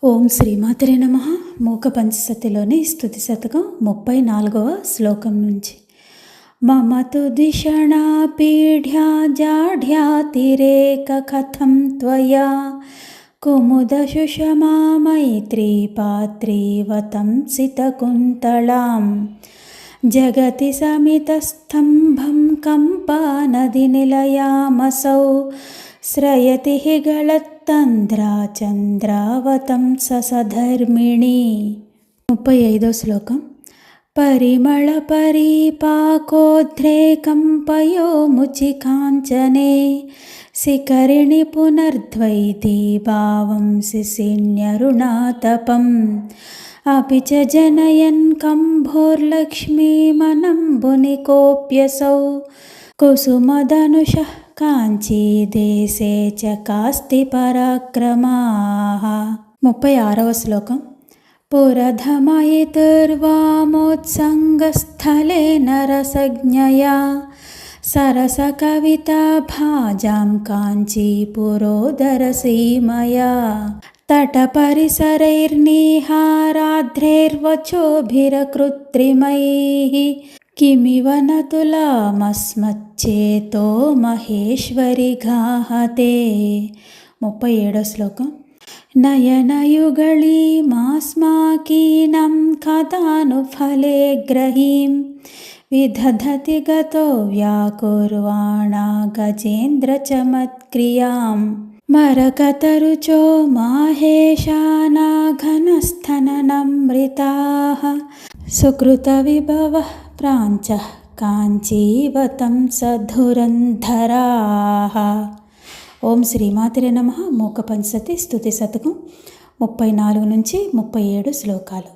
ఓం శ్రీమాతరే నమః. మూక పంచసతిలోని స్తుతి శతకం 34వ శ్లోకం నుంచి. మమతు దిషణా పీఢ్యా జాఢ్యాతిరేక కథం త్వయా కుముద సుషమా మైత్రీ పాత్రీవతం సితకుంతళాం జగతి సమితస్తంభం కంపా నది నిలయామసౌ శ్రయతి హి గళత్తంద్రా చంద్రావతం సధర్మిణి. 35వ శ్లోకం. పరిమళ పరీపాకోద్రేకం పయోముచికాంచనే శిఖరిణి పునర్ద్వైతీ భావం శిశిన్యరుణాతపం అపి చ జనయన్ కంభోర్లక్ష్మీమనంబుని కోప్యసౌ కుసుమధనుషః కాంచీ దేశే చ కాస్తి పరాక్రమాః. 36వ శ్లోకం. పురధమయితుర్వామోత్సంగస్థలే నరసజ్ఞయా సరస కవితా భాజాం కాంచీపురోదరసీమయా తటపరిసరైర్నిహారాద్రైర్వచోభిరకృత్రిమైః కిమివ నతులామస్మచ్చేతో మహేశ్వరి గాహతే. 37వ శ్లోకం. నయనయుగళీమాస్మాకీనం కదాను ఫలే గ్రహీం విదధతి గతో వ్యాకుర్వాణా గజేంద్ర చమత్క్రియాం మరకతరుచో మాహేశానా ఘనస్థననమృతాః సుకృత విభవః ప్రాంచః కాంచీవతం సధురంధరాః. ఓం శ్రీమాతరే నమః. మూక పంచసతి స్తుతి శతకం 34 నుంచి 37 శ్లోకాలు.